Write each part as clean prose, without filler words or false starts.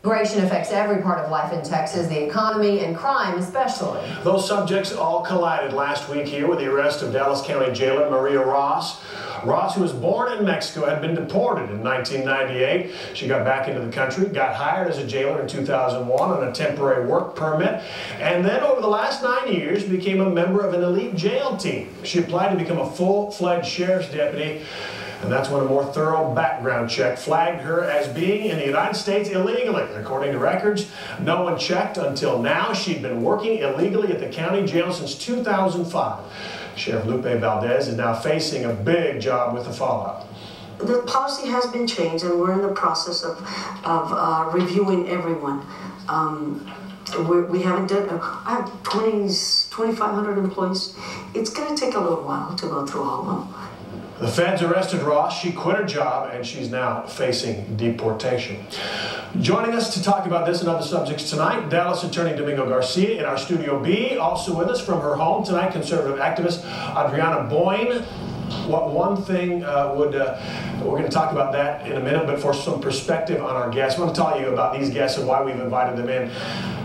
Immigration affects every part of life in Texas, the economy and crime especially. Those subjects all collided last week here with the arrest of Dallas County jailer Maria Ross. Ross, who was born in Mexico, had been deported in 1998. She got back into the country, got hired as a jailer in 2001 on a temporary work permit, and then over the last 9 years became a member of an elite jail team. She applied to become a full-fledged sheriff's deputy. And that's when a more thorough background check flagged her as being in the United States illegally. According to records, no one checked until now. She'd been working illegally at the county jail since 2005. Sheriff Lupe Valdez is now facing a big job with the fallout. The policy has been changed, and we're in the process of reviewing everyone. We haven't done, I have 2,500 employees. It's going to take a little while to go through all of them. The feds arrested Ross. She quit her job, and she's now facing deportation. Joining us to talk about this and other subjects tonight, Dallas Attorney Domingo Garcia in our Studio B. Also with us from her home tonight, conservative activist Adryana Boyne. What one thing we're going to talk about that in a minute, but for some perspective on our guests, I want to tell you about these guests and why we've invited them in.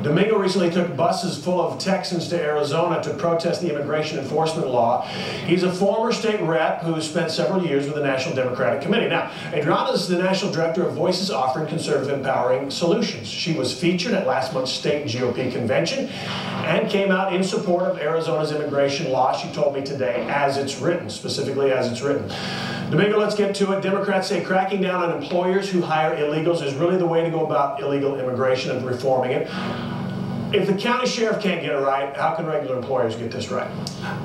Domingo recently took buses full of Texans to Arizona to protest the immigration enforcement law. He's a former state rep who spent several years with the National Democratic Committee. Now, Adryana is the National Director of Voices Offering Conservative Empowering Solutions. She was featured at last month's state GOP convention and came out in support of Arizona's immigration law, she told me today, as it's written, specifically as it's written. Domingo, let's get to it. Democrats say cracking down on employers who hire illegals is really the way to go about illegal immigration and reforming it. If the county sheriff can't get it right, how can regular employers get this right?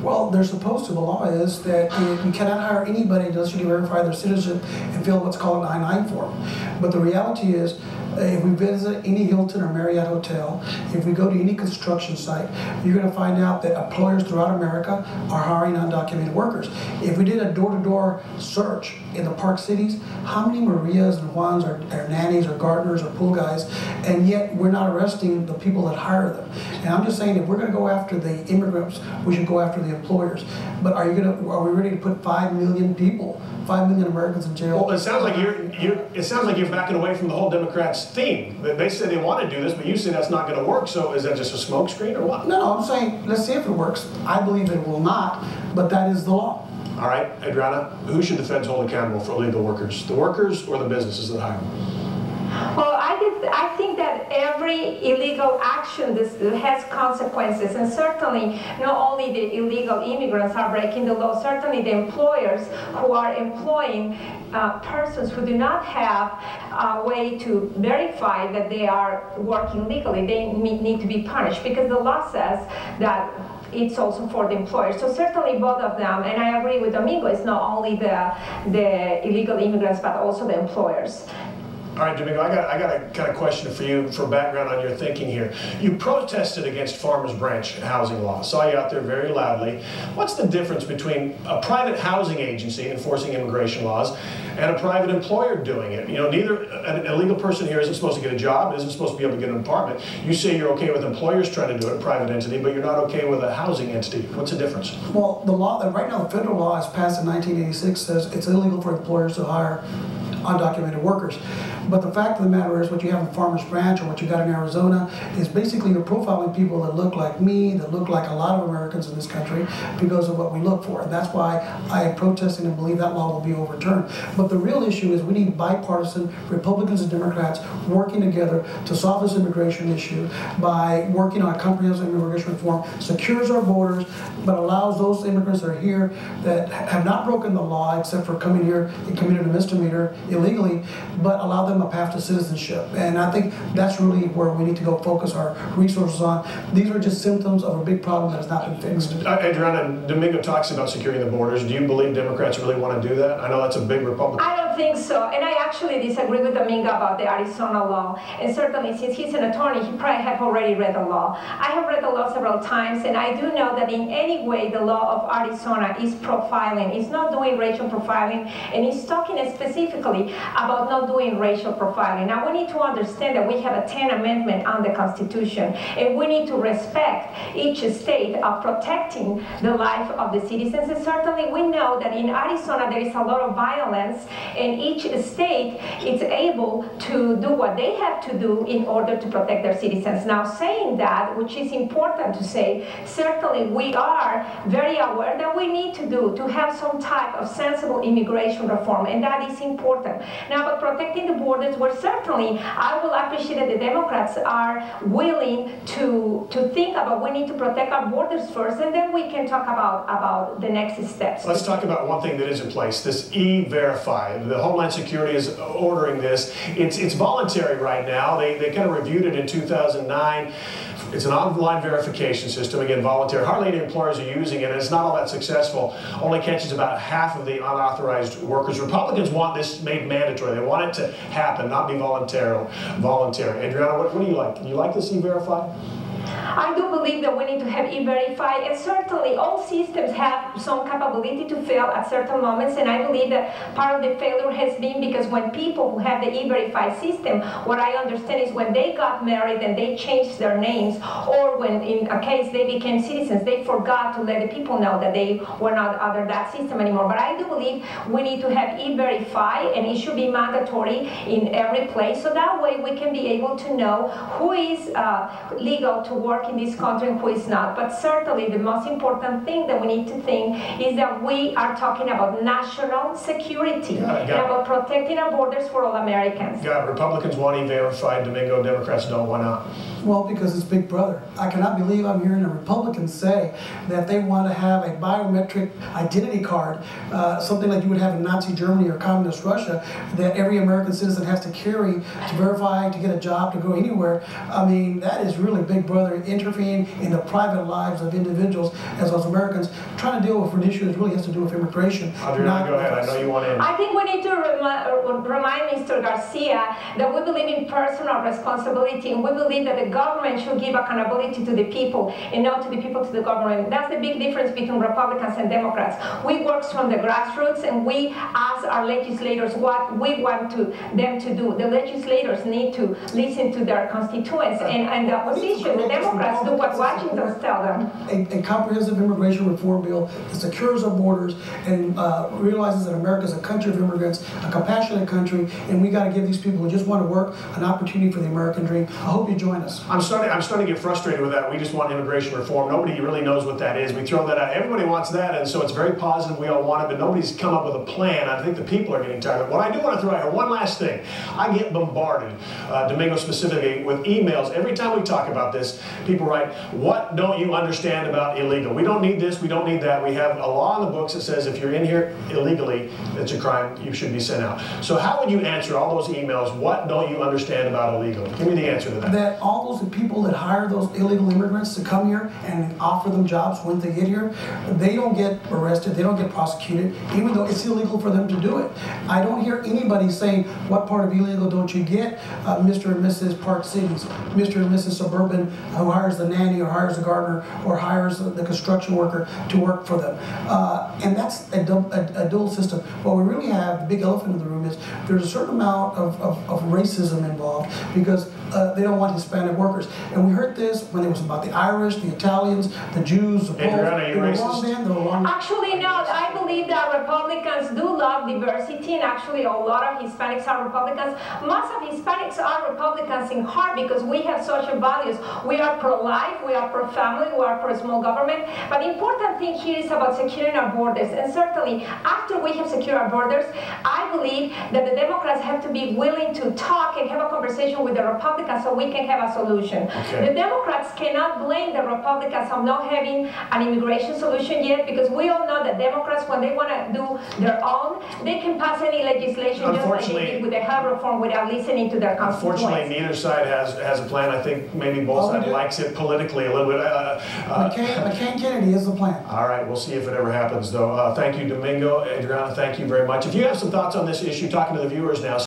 Well, they're supposed to. The law is that you cannot hire anybody unless you verify their citizenship and fill what's called an I-9 form. But the reality is, if we visit any Hilton or Marriott hotel, if we go to any construction site, you're going to find out that employers throughout America are hiring undocumented workers. If we did a door-to-door search in the park cities, how many Marias and Juans are nannies or gardeners or pool guys, and yet we're not arresting the people that hire them? And I'm just saying, if we're going to go after the immigrants, we should go after the employers. But are we ready to put 5 million people, 5 million Americans in jail? Well, it sounds like you're backing away from the whole Democrats' theme. They say they want to do this, but you say that's not going to work. So is that just a smokescreen or what? No, I'm saying let's see if it works. I believe it will not, but that is the law. All right, Adryana, who should the feds hold accountable for illegal workers? The workers or the businesses that hire them? Well, I think that every illegal action has consequences, and certainly not only the illegal immigrants are breaking the law, certainly the employers who are employing persons who do not have a way to verify that they are working legally, they need to be punished, because the law says that it's also for the employers. So certainly both of them, and I agree with Domingo, it's not only the illegal immigrants, but also the employers. All right, Domingo, I got a kind of question for you for background on your thinking here. You protested against Farmers Branch housing law. Saw you out there very loudly. What's the difference between a private housing agency enforcing immigration laws and a private employer doing it? You know, neither an illegal person here isn't supposed to get a job, isn't supposed to be able to get an apartment. You say you're okay with employers trying to do it, a private entity, but you're not okay with a housing entity. What's the difference? Well, the law, right now the federal law is passed in 1986, says it's illegal for employers to hire undocumented workers. But the fact of the matter is, what you have in Farmers Branch or what you got in Arizona is basically you're profiling people that look like me, that look like a lot of Americans in this country because of what we look for. And that's why I am protesting and believe that law will be overturned. But the real issue is we need bipartisan Republicans and Democrats working together to solve this immigration issue by working on a comprehensive immigration reform, secures our borders, but allows those immigrants that are here that have not broken the law except for coming here and committed a misdemeanor illegally, but allow them a path to citizenship. And I think that's really where we need to go focus our resources on. These are just symptoms of a big problem that has not been fixed. Adryana, Domingo talks about securing the borders. Do you believe Democrats really want to do that? I know that's a big Republican. I don't think so. And I actually disagree with Domingo about the Arizona law. And certainly, since he's an attorney, he probably have already read the law. I have read the law several times, and I do know that in any way the law of Arizona is profiling. It's not doing racial profiling, and it's talking specifically especially about not doing racial profiling. Now, we need to understand that we have a 10th Amendment on the Constitution, and we need to respect each state of protecting the life of the citizens. And certainly we know that in Arizona there is a lot of violence, and each state is able to do what they have to do in order to protect their citizens. Now, saying that, which is important to say, certainly we are very aware that we need to have some type of sensible immigration reform, and that is important. Now, but protecting the borders, well, certainly I will appreciate that the Democrats are willing to think about we need to protect our borders first, and then we can talk about the next steps. Let's talk about one thing that is in place, this E-Verify. The Homeland Security is ordering this. It's voluntary right now. They kind of reviewed it in 2009. It's an online verification system, again, voluntary. Hardly any employers are using it, and it's not all that successful. Only catches about half of the unauthorized workers. Republicans want this made mandatory. They want it to happen, not be voluntary. Adryana, what do you like? Do you like this E-Verify? I do believe that we need to have E-Verify, and certainly all systems have some capability to fail at certain moments, and I believe that part of the failure has been because when people who have the E-Verify system, what I understand is when they got married and they changed their names, or when in a case they became citizens, they forgot to let the people know that they were not under that system anymore. But I do believe we need to have E-Verify, and it should be mandatory in every place, so that way we can be able to know who is legal to work in this country and who is not. But certainly the most important thing that we need to think is that we are talking about national security and about protecting our borders for all Americans. Republicans want E-Verify, Domingo, Democrats don't. Why not? Well, because it's Big Brother. I cannot believe I'm hearing a Republican say that they want to have a biometric identity card, something like you would have in Nazi Germany or Communist Russia, that every American citizen has to carry to verify, to get a job, to go anywhere. I mean, that is really Big Brother intervening in the private lives of individuals as well as Americans. Trying to deal with an issue that really has to do with immigration. Adryana, go ahead. I know you want to end. I think we need to remind Mr. Garcia that we believe in personal responsibility, and we believe that the government should give accountability to the people and not to the people to the government. That's the big difference between Republicans and Democrats. We work from the grassroots, and we ask our legislators what we want them to do. The legislators need to listen to their constituents, and the opposition, the Democrats, do what Washington tells them. A comprehensive immigration reform bill that secures our borders and realizes that America is a country of immigrants, a compassionate country, and we got to give these people who just want to work an opportunity for the American dream. I hope you join us. I'm starting to get frustrated with that. We just want immigration reform. Nobody really knows what that is. We throw that out. Everybody wants that, and so it's very positive. We all want it, but nobody's come up with a plan. I think the people are getting tired of it. What I do want to throw out here, one last thing. I get bombarded, Domingo specifically, with emails. Every time we talk about this, people write, "What don't you understand about illegal? We don't need this, we don't need that. We have a law in the books that says if you're in here illegally, it's a crime, you should be sent out." So how would you answer all those emails, what don't you understand about illegal? Give me the answer to that. That all those people that hire those illegal immigrants to come here and offer them jobs when they get here, they don't get arrested, they don't get prosecuted, even though it's illegal for them to do it. I don't hear anybody saying, what part of illegal don't you get? Mr. and Mrs. Park Cities, Mr. and Mrs. Suburban, who hires the nanny or hires the gardener or hires the construction worker to work for them. And that's a dual system. What we really have, the big elephant in the room, is there's a certain amount of racism involved because they don't want Hispanic workers. And we heard this when it was about the Irish, the Italians, the Jews, the Poles. Adryana, are you racist? Actually, no. I believe that Republicans do love diversity, and actually a lot of Hispanics are Republicans. Most of Hispanics are Republicans in heart because we have social values. We are pro-life, we are pro-family, we are pro-small government. But the important thing here is about securing our borders. And certainly, after we have secured our borders, I believe that the Democrats have to be willing to talk and have a conversation with the Republicans so we can have a solution. Okay. The Democrats cannot blame the Republicans of not having an immigration solution yet, because we all know that Democrats, when they want to do their own, they can pass any legislation just like they did with the health reform without listening to their constituents. Unfortunately, neither side has a plan. I think maybe both sides likes it politically a little bit. McCain-Kennedy is the plan. All right, we'll see if it ever happens, though. Thank you, Domingo. Adryana, thank you very much. If you have some thoughts on this issue, talking to the viewers now,